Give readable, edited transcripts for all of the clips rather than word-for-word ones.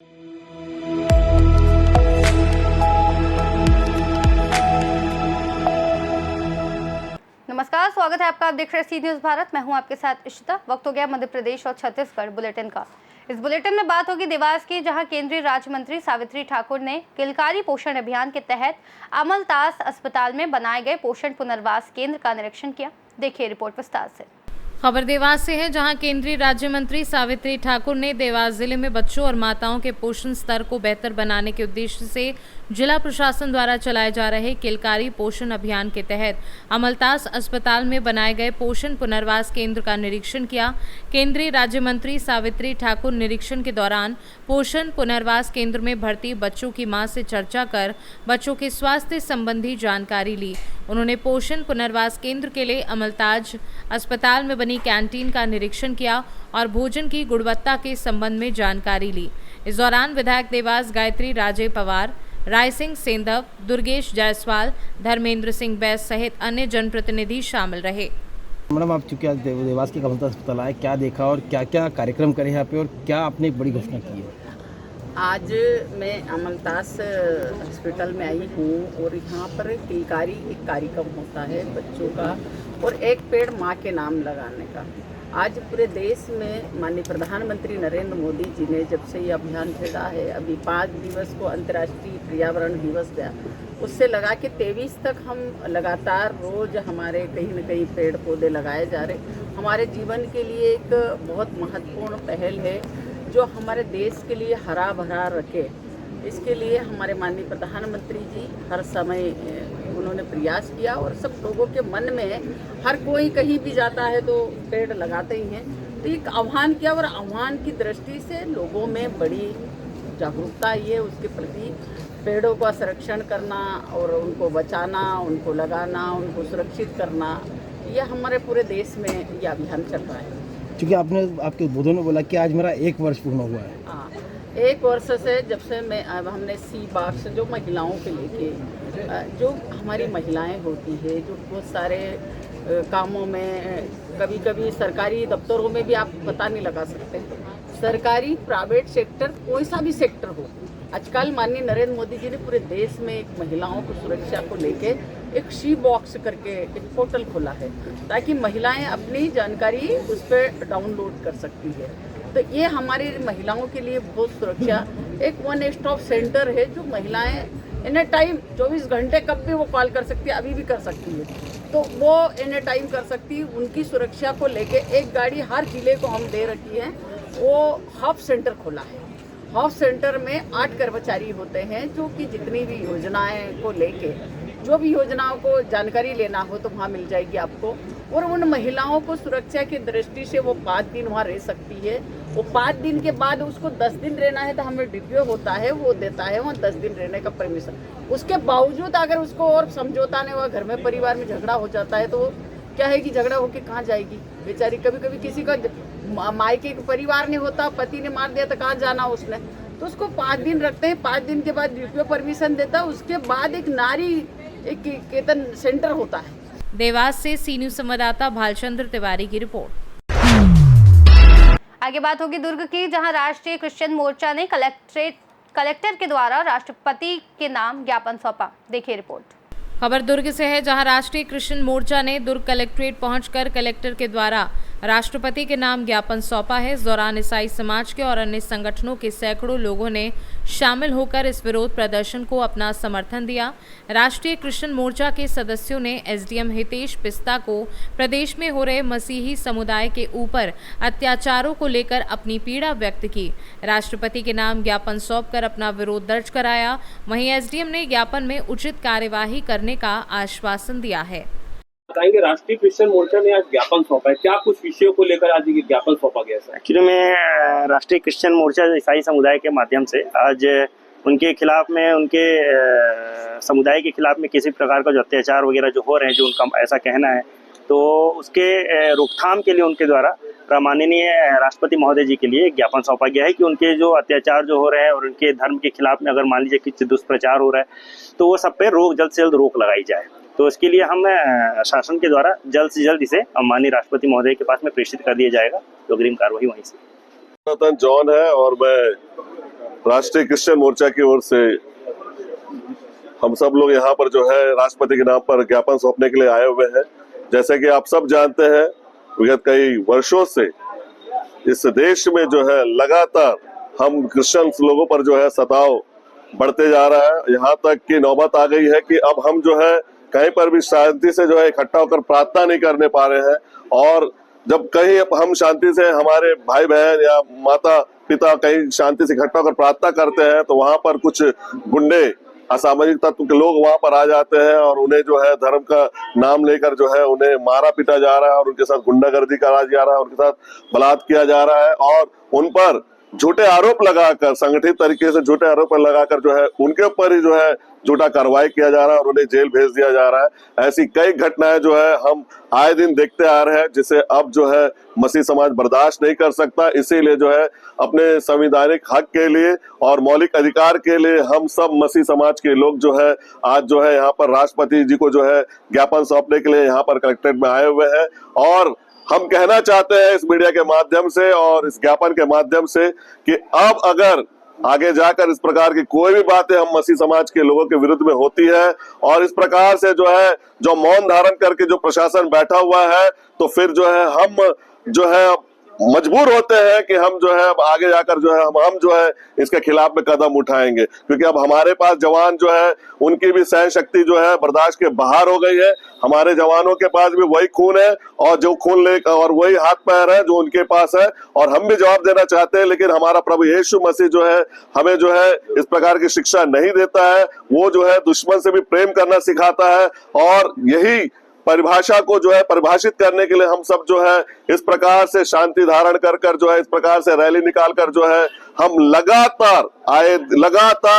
नमस्कार, स्वागत है आपका। आप देख रहे हैं सी न्यूज़ भारत। मैं हूं आपके साथ इशिता। वक्त हो गया मध्य प्रदेश और छत्तीसगढ़ बुलेटिन का। इस बुलेटिन में बात होगी देवास की, जहां केंद्रीय राज्य मंत्री सावित्री ठाकुर ने किलकारी पोषण अभियान के तहत अमलतास अस्पताल में बनाए गए पोषण पुनर्वास केंद्र का निरीक्षण किया। देखिए रिपोर्ट विस्तार से। खबर देवास से है, जहां केंद्रीय राज्य मंत्री सावित्री ठाकुर ने देवास जिले में बच्चों और माताओं के पोषण स्तर को बेहतर बनाने के उद्देश्य से जिला प्रशासन द्वारा चलाए जा रहे किलकारी पोषण अभियान के तहत अमलतास अस्पताल में बनाए गए पोषण पुनर्वास केंद्र का निरीक्षण किया। केंद्रीय राज्य मंत्री सावित्री ठाकुर निरीक्षण के दौरान पोषण पुनर्वास केंद्र में भर्ती बच्चों की मां से चर्चा कर बच्चों के स्वास्थ्य संबंधी जानकारी ली। उन्होंने पोषण पुनर्वास केंद्र के लिए अमलताज अस्पताल में बनी कैंटीन का निरीक्षण किया और भोजन की गुणवत्ता के संबंध में जानकारी ली। इस दौरान विधायक देवास गायत्री राजे पवार, राय सिंह सेंधव, दुर्गेश जायसवाल, धर्मेंद्र सिंह बैस सहित अन्य जनप्रतिनिधि शामिल रहे। मैडम, आप चूँकि आज देवास के अमलतास अस्पताल आए, क्या देखा और क्या क्या कार्यक्रम करे यहाँ पे और क्या आपने एक बड़ी घोषणा की है? आज मैं अमलतास हॉस्पिटल में आई हूँ और यहाँ पर किलकारी एक कार्यक्रम होता है बच्चों का और एक पेड़ माँ के नाम लगाने का। आज पूरे देश में माननीय प्रधानमंत्री नरेंद्र मोदी जी ने जब से ये अभियान छेड़ा है, अभी 5 दिवस को अंतर्राष्ट्रीय पर्यावरण दिवस गया, उससे लगा के 23 तक हम लगातार रोज हमारे कहीं न कहीं पेड़ पौधे लगाए जा रहे। हमारे जीवन के लिए एक बहुत महत्वपूर्ण पहल है जो हमारे देश के लिए हरा भरा रखे। इसके लिए हमारे माननीय प्रधानमंत्री जी हर समय उन्होंने प्रयास किया और सब लोगों के मन में, हर कोई कहीं भी जाता है तो पेड़ लगाते ही हैं। तो एक आह्वान किया और आह्वान की दृष्टि से लोगों में बड़ी जागरूकता आई है उसके प्रति। पेड़ों का संरक्षण करना और उनको बचाना, उनको लगाना, उनको सुरक्षित करना, यह हमारे पूरे देश में यह अभियान चल रहा है। क्योंकि आपने आपके उद्बोधन में बोला कि आज मेरा 1 वर्ष पूर्ण हुआ है। हाँ, 1 वर्ष से जब से मैं हमने सी बॉक्स जो महिलाओं के लेके, जो हमारी महिलाएं होती है जो बहुत सारे कामों में, कभी कभी सरकारी दफ्तरों में भी आप पता नहीं लगा सकते, सरकारी प्राइवेट सेक्टर कोई सा भी सेक्टर हो, आजकल माननीय नरेंद्र मोदी जी ने पूरे देश में एक महिलाओं को सुरक्षा को लेके एक सी बॉक्स करके एक पोर्टल खोला है ताकि महिलाएं अपनी जानकारी उस पर डाउनलोड कर सकती है। तो ये हमारी महिलाओं के लिए बहुत सुरक्षा, एक 1 स्टॉप सेंटर है जो महिलाएं एनी टाइम 24 घंटे कब भी वो कॉल कर सकती है, अभी भी कर सकती है, तो वो एनी टाइम कर सकती है। उनकी सुरक्षा को लेके एक गाड़ी हर जिले को हम दे रखी है। वो हब सेंटर खोला है। हब सेंटर में 8 कर्मचारी होते हैं जो कि जितनी भी योजनाएं को लेके, जो भी योजनाओं को जानकारी लेना हो तो वहाँ मिल जाएगी आपको। और उन महिलाओं को सुरक्षा की दृष्टि से वो 5 दिन वहाँ रह सकती है। वो 5 दिन के बाद उसको 10 दिन रहना है तो हमें डीपीओ होता है, वो देता है वहाँ 10 दिन रहने का परमिशन। उसके बावजूद अगर उसको और समझौता नहीं हुआ, घर में परिवार में झगड़ा हो जाता है, तो क्या है कि झगड़ा होके कहाँ जाएगी बेचारी। कभी कभी किसी का मायके के परिवार नहीं होता, पति ने मार दिया तो कहाँ जाना उसने, तो उसको 5 दिन रखते हैं। 5 दिन के बाद डीपीओ परमिशन देता है। उसके बाद एक नारी एक केतन सेंटर होता है। देवास से सी न्यूज़ संवाददाता भालचंद्र तिवारी की रिपोर्ट। आगे बात होगी दुर्ग की, जहां राष्ट्रीय क्रिश्चियन मोर्चा ने कलेक्टर के द्वारा राष्ट्रपति के नाम ज्ञापन सौंपा। देखिए रिपोर्ट। खबर दुर्ग से है, जहां राष्ट्रीय क्रिश्चियन मोर्चा ने दुर्ग कलेक्ट्रेट पहुंचकर कलेक्टर के द्वारा राष्ट्रपति के नाम ज्ञापन सौंपा है। इस दौरान ईसाई समाज के और अन्य संगठनों के सैकड़ों लोगों ने शामिल होकर इस विरोध प्रदर्शन को अपना समर्थन दिया। राष्ट्रीय क्रिश्चियन मोर्चा के सदस्यों ने एसडीएम हितेश पिस्ता को प्रदेश में हो रहे मसीही समुदाय के ऊपर अत्याचारों को लेकर अपनी पीड़ा व्यक्त की। राष्ट्रपति के नाम ज्ञापन सौंपकर अपना विरोध दर्ज कराया। वहीं एसडीएम ने ज्ञापन में उचित कार्यवाही करने का आश्वासन दिया है। बताएंगे, राष्ट्रीय क्रिश्चियन मोर्चा ने आज ज्ञापन सौंपा है, क्या कुछ विषयों को लेकर आज ये ज्ञापन सौंपा गया है? एक्चुअली में राष्ट्रीय क्रिश्चियन मोर्चा ईसाई समुदाय के माध्यम से आज उनके खिलाफ में, उनके समुदाय के खिलाफ में किसी प्रकार का जो अत्याचार वगैरह जो हो रहे हैं, जो उनका ऐसा कहना है, तो उसके रोकथाम के लिए उनके द्वारा माननीय राष्ट्रपति महोदय जी के लिए ज्ञापन सौंपा गया है कि उनके जो अत्याचार जो हो रहे हैं और उनके धर्म के खिलाफ में अगर मान लीजिए कि दुष्प्रचार हो रहा है तो वो सब पे जल्द से जल्द रोक लगाई जाए। तो इसके लिए हम शासन के द्वारा जल्द से जल्द इसे माननीय राष्ट्रपति महोदय के पास में प्रेषित कर दिया जाएगा, तो अग्रिम कार्रवाई वहीं से। जॉन है और मैं राष्ट्रीय क्रिश्चियन मोर्चा की ओर से हम सब लोग यहाँ पर जो है राष्ट्रपति के नाम पर ज्ञापन सौंपने के लिए आए हुए हैं। जैसे कि आप सब जानते हैं, विगत कई वर्षों से इस देश में जो है लगातार हम क्रिश्चियन लोगों पर जो है सताव बढ़ते जा रहा है। यहाँ तक कि नौबत आ गई है कि अब हम जो है कहीं पर भी शांति से जो है इकट्ठा होकर प्रार्थना नहीं करने पा रहे हैं। और जब कहीं हम शांति से हमारे भाई बहन या माता पिता कहीं शांति से इकट्ठा होकर प्रार्थना करते हैं तो वहां पर कुछ गुंडे असामाजिक तत्व के लोग वहां पर आ जाते हैं और उन्हें जो है धर्म का नाम लेकर जो है उन्हें मारा पीटा जा रहा है और उनके साथ गुंडागर्दी करा जा रहा है, उनके साथ बलात्कार किया जा रहा है और उन पर झूठे आरोप लगाकर, संगठित तरीके से झूठे आरोप लगाकर जो है उनके ऊपर ही जो है झूठा कार्रवाई किया जा रहा है और उन्हें जेल भेज दिया जा रहा है। ऐसी कई घटनाएं जो है हम आए दिन देखते आ रहे हैं, जिसे अब जो है मसीह समाज बर्दाश्त नहीं कर सकता। इसीलिए जो है अपने संवैधानिक हक के लिए और मौलिक अधिकार के लिए हम सब मसीह समाज के लोग जो है आज जो है यहाँ पर राष्ट्रपति जी को जो है ज्ञापन सौंपने के लिए यहाँ पर कलेक्ट्रेट में आए हुए हैं। और हम कहना चाहते हैं इस मीडिया के माध्यम से और इस ज्ञापन के माध्यम से कि अब अगर आगे जाकर इस प्रकार की कोई भी बातें हम मसीह समाज के लोगों के विरुद्ध में होती है और इस प्रकार से जो है जो मौन धारण करके जो प्रशासन बैठा हुआ है, तो फिर जो है हम जो है मजबूर होते हैं कि हम जो है अब आगे जाकर जो है हम जो है इसके खिलाफ में कदम उठाएंगे, क्योंकि अब हमारे पास जवान जो है उनकी भी सहन शक्ति जो है बर्दाश्त के बाहर हो गई है। हमारे जवानों के पास भी वही खून है और जो खून ले और वही हाथ पैर है जो उनके पास है और हम भी जवाब देना चाहते हैं, लेकिन हमारा प्रभु यीशु मसीह जो है हमें जो है इस प्रकार की शिक्षा नहीं देता है। वो जो है दुश्मन से भी प्रेम करना सिखाता है और यही परिभाषा को जो है परिभाषित करने के लिए हम सब जो है इस प्रकार से शांति धारण कर कर जो है इस प्रकार से रैली निकाल कर जो है हम लगातार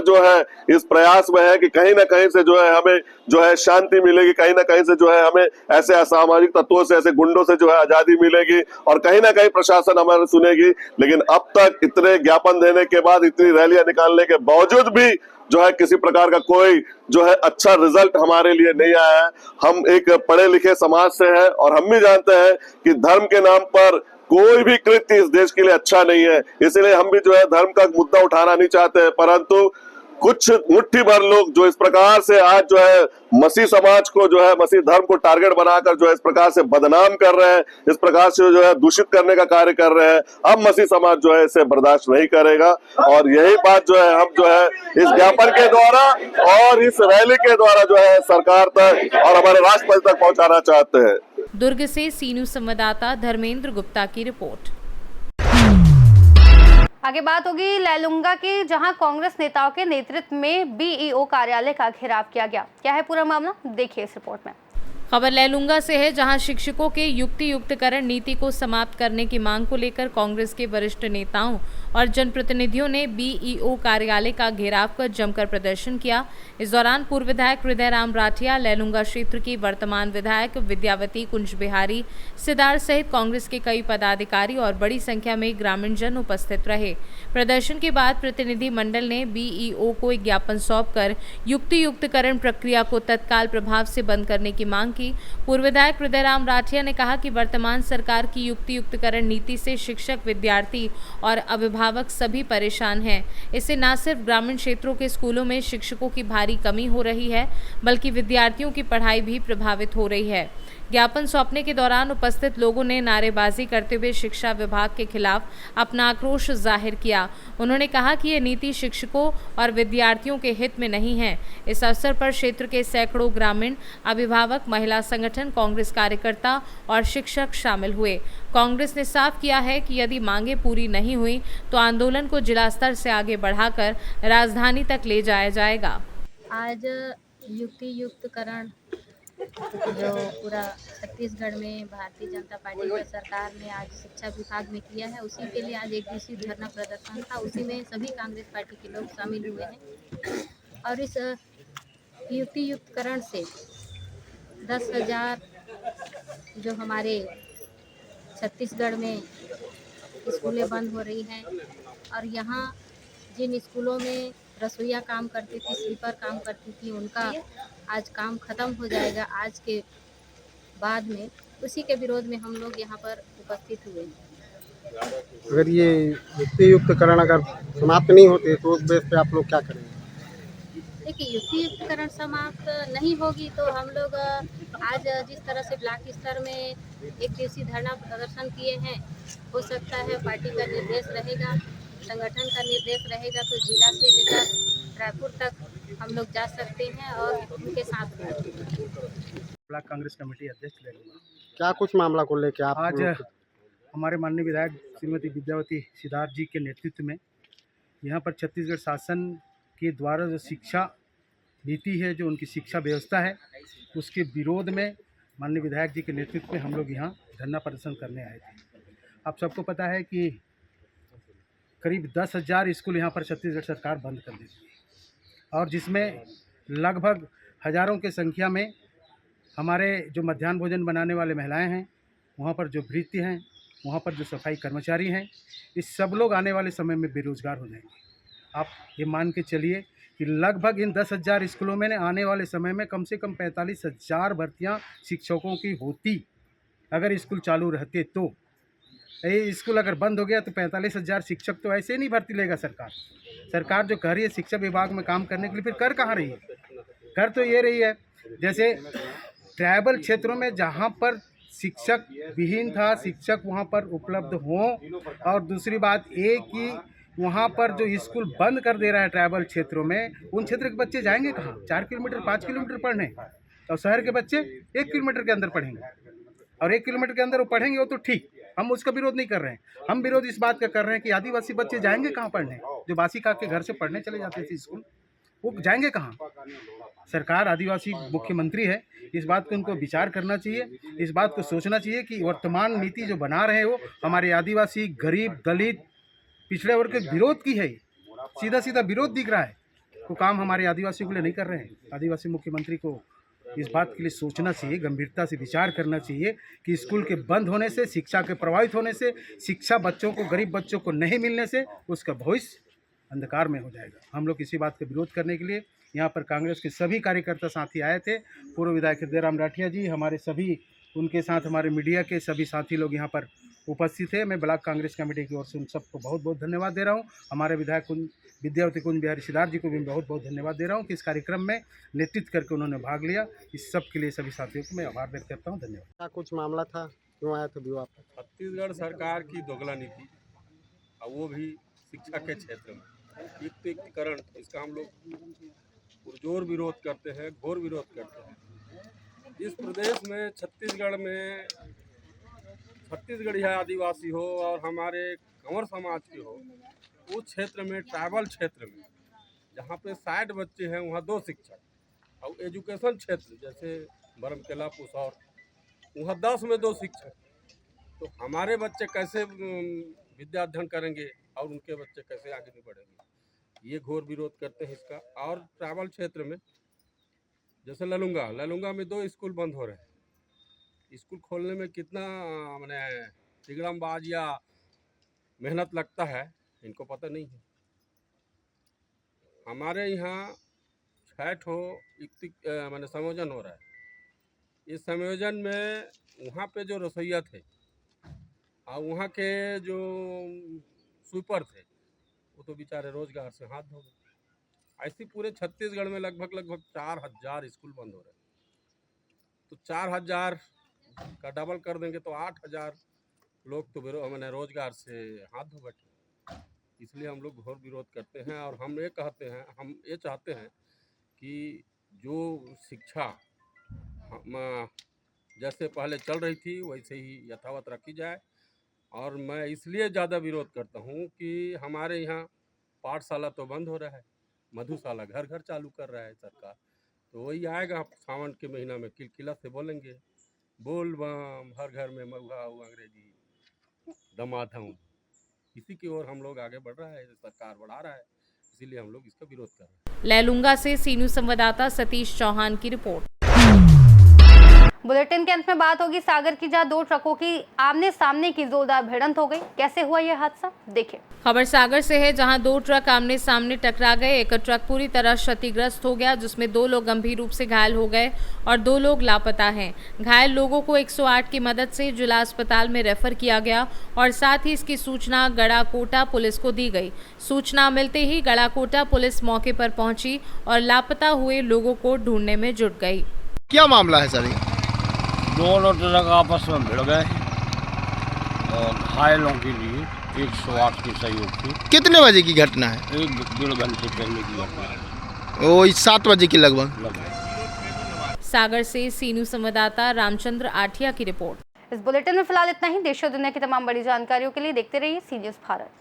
जो है इस प्रयास में है कि कहीं ना कहीं से जो है हमें जो है शांति मिलेगी, कहीं ना कहीं से जो है हमें ऐसे असामाजिक तत्वों से, ऐसे गुंडों से जो है आजादी मिलेगी और कहीं ना कहीं प्रशासन हमारे सुनेगी। लेकिन अब तक इतने ज्ञापन देने के बाद, इतनी रैलियां निकालने के बावजूद भी जो है किसी प्रकार का कोई जो है अच्छा रिजल्ट हमारे लिए नहीं आया है। हम एक पढ़े लिखे समाज से हैं और हम भी जानते हैं कि धर्म के नाम पर कोई भी कृत्य इस देश के लिए अच्छा नहीं है। इसलिए हम भी जो है धर्म का मुद्दा उठाना नहीं चाहते हैं, परंतु कुछ मुट्ठी भर लोग जो इस प्रकार से आज जो है मसीह समाज को जो है मसीह धर्म को टारगेट बनाकर जो है इस प्रकार से बदनाम कर रहे हैं, इस प्रकार से जो है दूषित करने का कार्य कर रहे हैं, अब मसीह समाज जो है इसे बर्दाश्त नहीं करेगा। और यही बात जो है हम जो है इस ज्ञापन के द्वारा और इस रैली के द्वारा जो है सरकार तक और हमारे राष्ट्रपति तक पहुंचाना चाहते हैं। दुर्ग से सी न्यूज संवाददाता धर्मेंद्र गुप्ता की रिपोर्ट। आगे बात होगी लैलूंगा की, जहां कांग्रेस नेताओं के नेतृत्व में बीईओ कार्यालय का घेराव किया गया। क्या है पूरा मामला, देखिए इस रिपोर्ट में। खबर लैलूंगा से है, जहां शिक्षकों के युक्तियुक्तकरण नीति को समाप्त करने की मांग को लेकर कांग्रेस के वरिष्ठ नेताओं और जनप्रतिनिधियों ने बीईओ कार्यालय का घेराव कर जमकर प्रदर्शन किया। इस दौरान पूर्व विधायक हृदय राम राठिया, लैलूंगा क्षेत्र की वर्तमान विधायक विद्यावती कुंज बिहारी सिदार सहित कांग्रेस के कई पदाधिकारी और बड़ी संख्या में ग्रामीण जन उपस्थित रहे। प्रदर्शन के बाद प्रतिनिधि मंडल ने बीईओ को एक ज्ञापन सौंपकर युक्तियुक्तकरण प्रक्रिया को तत्काल प्रभाव से बंद करने की मांग की। पूर्व विधायक हृदय राम राठिया ने कहा कि वर्तमान सरकार की युक्तियुक्तकरण नीति से शिक्षक, विद्यार्थी और अभिभावक सभी परेशान हैं। इससे न सिर्फ ग्रामीण क्षेत्रों के स्कूलों में शिक्षकों की भारी कमी हो रही है, बल्कि विद्यार्थियों की पढ़ाई भी प्रभावित हो रही है। ज्ञापन सौंपने के दौरान उपस्थित लोगों ने नारेबाजी करते हुए शिक्षा विभाग के खिलाफ अपना आक्रोश जाहिर किया। उन्होंने कहा कि यह नीति शिक्षकों और विद्यार्थियों के हित में नहीं है। इस अवसर पर क्षेत्र के सैकड़ों ग्रामीण, अभिभावक, महिला संगठन, कांग्रेस कार्यकर्ता और शिक्षक शामिल हुए। कांग्रेस ने साफ किया है कि यदि मांगे पूरी नहीं हुई तो आंदोलन को जिला स्तर से आगे बढ़ाकर राजधानी तक ले जाया जाएगा। आज युक्तियुक्तकरण जो पूरा छत्तीसगढ़ में भारतीय जनता पार्टी की सरकार ने आज शिक्षा विभाग में किया है, उसी के लिए आज एक दिवसीय धरना प्रदर्शन था। उसी में सभी कांग्रेस पार्टी के लोग शामिल हुए हैं और इस युक्तियुक्तकरण से 10,000 जो हमारे छत्तीसगढ़ में स्कूलें बंद हो रही हैं और यहाँ जिन स्कूलों में रसोइया काम करती थी, स्लीपर काम करती थी, उनका आज काम ख़त्म हो जाएगा आज के बाद में। उसी के विरोध में हम लोग यहाँ पर उपस्थित हुए हैं। अगर ये युक्तियुक्तकरण अगर समाप्त नहीं होते तो उस बेस पे आप लोग क्या करेंगे? देखिए, युक्तियुक्तकरण समाप्त नहीं होगी तो हम लोग आज जिस तरह से ब्लॉक स्तर में एक दिवसीय धरना प्रदर्शन किए हैं, हो सकता है पार्टी का निर्देश रहेगा, संगठन का निर्देश रहेगा तो जिला से लेकर रायपुर तक हम लोग जा सकते हैं और उनके साथ रहेंगे। ब्लॉक कांग्रेस कमेटी अध्यक्ष लूँगा। क्या कुछ मामला को लेके आप आज लोग- हमारे माननीय विधायक श्रीमती विद्यावती सिद्धार्थ जी के नेतृत्व में यहाँ पर छत्तीसगढ़ शासन के द्वारा जो शिक्षा नीति है, जो उनकी शिक्षा व्यवस्था है, उसके विरोध में माननीय विधायक जी के नेतृत्व में हम लोग यहाँ धरना प्रदर्शन करने आए थे। आप सबको पता है कि करीब 10,000 स्कूल यहाँ पर छत्तीसगढ़ सरकार बंद कर देती है और जिसमें लगभग हज़ारों की संख्या में हमारे जो मध्याह्न भोजन बनाने वाले महिलाएं हैं, वहाँ पर जो भृत्य हैं, वहाँ पर जो सफाई कर्मचारी हैं, इस सब लोग आने वाले समय में बेरोज़गार हो जाएंगे। आप ये मान के चलिए कि लगभग इन 10,000 स्कूलों में आने वाले समय में कम से कम 45,000 भर्तियाँ शिक्षकों की होती अगर स्कूल चालू रहते तो। ये स्कूल अगर बंद हो गया तो 45,000 शिक्षक तो ऐसे नहीं भर्ती लेगा सरकार। सरकार जो कह रही है शिक्षा विभाग में काम करने के लिए, फिर कर कहाँ रही है? कर तो ये रही है जैसे ट्राइबल क्षेत्रों में जहाँ पर शिक्षक विहीन था, शिक्षक वहाँ पर उपलब्ध हों, और दूसरी बात ये कि वहाँ पर जो स्कूल बंद कर दे रहा है ट्राइबल क्षेत्रों में, उन क्षेत्र के बच्चे जाएंगे कहाँ? 4 किलोमीटर 5 किलोमीटर पढ़ने, और शहर के बच्चे 1 किलोमीटर के अंदर पढ़ेंगे, और 1 किलोमीटर के अंदर वो पढ़ेंगे वो तो ठीक, हम उसका विरोध नहीं कर रहे हैं। हम विरोध इस बात का कर रहे हैं कि आदिवासी बच्चे जाएंगे कहाँ पढ़ने? जो बासी का के घर से पढ़ने चले जाते थे स्कूल, वो जाएंगे कहाँ? सरकार आदिवासी मुख्यमंत्री है, इस बात को उनको विचार करना चाहिए, इस बात को सोचना चाहिए कि वर्तमान नीति जो बना रहे हो हमारे आदिवासी, गरीब, दलित, पिछड़े वर्ग के विरोध की है। सीधा सीधा विरोध दिख रहा है, वो काम हमारे आदिवासियों के लिए नहीं कर रहे हैं। आदिवासी मुख्यमंत्री को इस बात के लिए सोचना चाहिए, गंभीरता से विचार करना चाहिए कि स्कूल के बंद होने से, शिक्षा के प्रभावित होने से, शिक्षा बच्चों को, गरीब बच्चों को नहीं मिलने से उसका भविष्य अंधकार में हो जाएगा। हम लोग इसी बात का विरोध करने के लिए यहाँ पर कांग्रेस के सभी कार्यकर्ता साथी आए थे। पूर्व विधायक हृदयराम राठिया जी, हमारे सभी, उनके साथ हमारे मीडिया के सभी साथी लोग यहाँ पर उपस्थित थे। मैं ब्लॉक कांग्रेस कमेटी की ओर से उन सबको बहुत बहुत धन्यवाद दे रहा हूँ। हमारे विधायक विद्यावती कुंज बिहारी सिद्धार्थ जी को भी बहुत बहुत धन्यवाद दे रहा हूँ कि इस कार्यक्रम में नेतृत्व करके उन्होंने भाग लिया। इस सब के लिए सभी साथियों को मैं आभार व्यक्त करता हूँ। धन्यवाद। क्या कुछ मामला था, क्यों आया था व्यू आप? छत्तीसगढ़ सरकार की दोगला नीति, और वो भी शिक्षा के क्षेत्र में युक्तिकरण, इसका हम लोग पुरजोर विरोध करते हैं, घोर विरोध करते हैं। इस प्रदेश में छत्तीसगढ़ में छत्तीसगढ़िया आदिवासी हो और हमारे कंवर समाज के हो, उस क्षेत्र में, ट्राइबल क्षेत्र में जहाँ पे 60 बच्चे हैं वहाँ 2 शिक्षक, और एजुकेशन क्षेत्र जैसे बरमकेला, पुसौर, वहाँ 10 में 2 शिक्षक। तो हमारे बच्चे कैसे विद्या अध्ययन करेंगे और उनके बच्चे कैसे आगे नहीं बढ़ेंगे? ये घोर विरोध करते हैं इसका। और ट्राइबल क्षेत्र में जैसे ललुंगा में 2 स्कूल बंद हो रहे हैं। स्कूल खोलने में कितना माने तिगड़मबाज या मेहनत लगता है, इनको पता नहीं है। हमारे यहाँ 6 ठो माने संयोजन हो रहा है। इस संयोजन में वहाँ पे जो रसोइया थे और वहाँ के जो स्वीपर थे, वो तो बेचारे रोजगार से हाथ धो गए। ऐसी पूरे छत्तीसगढ़ में लगभग 4,000 स्कूल बंद हो रहे हैं। तो 4,000 का डबल कर देंगे तो 8,000 लोग तो मैंने रोजगार से हाथ धो बैठे। इसलिए हम लोग घोर विरोध करते हैं और हम ये चाहते हैं कि जो शिक्षा जैसे पहले चल रही थी वैसे ही यथावत रखी जाए। और मैं इसलिए ज़्यादा विरोध करता हूँ कि हमारे यहाँ पाठशाला तो बंद हो रहा है, मधुशाला घर घर चालू कर रहा है सरकार। तो वही आएगा सावन के महीना में, किलकिला से बोलेंगे, बोल बम हर घर में महुआ अंग्रेजी दमाद हूँ। इसी की ओर हम लोग आगे बढ़ रहा है, सरकार बढ़ा रहा है, इसीलिए हम लोग इसका विरोध कर रहे हैं। लैलूंगा से सी न्यूज़ संवाददाता सतीश चौहान की रिपोर्ट। बुलेटिन के अंत में बात होगी सागर की, जहां 2 ट्रकों की आमने सामने की जोरदार भिड़ंत हो गई। कैसे हुआ यह हादसा, देखिए। खबर सागर से है, जहां 2 ट्रक आमने सामने टकरा गए। एक ट्रक पूरी तरह क्षतिग्रस्त हो गया, जिसमें 2 लोग गंभीर रूप से घायल हो गए और 2 लोग लापता हैं। घायल लोगों को 108 की मदद से जिला अस्पताल में रेफर किया गया और साथ ही इसकी सूचना गड़ाकोटा पुलिस को दी गई। सूचना मिलते ही गड़ाकोटा पुलिस मौके पर पहुंची और लापता हुए लोगों को ढूंढने में जुट गई। क्या मामला है सर? 2 ट्रक आपस में भिड़ गए और घायलों के लिए 108 के सहयोग से। कितने बजे की घटना है? 1-1.5 घंटे पहले की घटना है। वो 7 बजे की लगभग। सागर से सी न्यूज़ संवाददाता रामचंद्र आठिया की रिपोर्ट। इस बुलेटिन में फिलहाल इतना ही। देश और दुनिया की तमाम बड़ी जानकारियों के लिए देखते रहिए सी न्यूज़ भारत।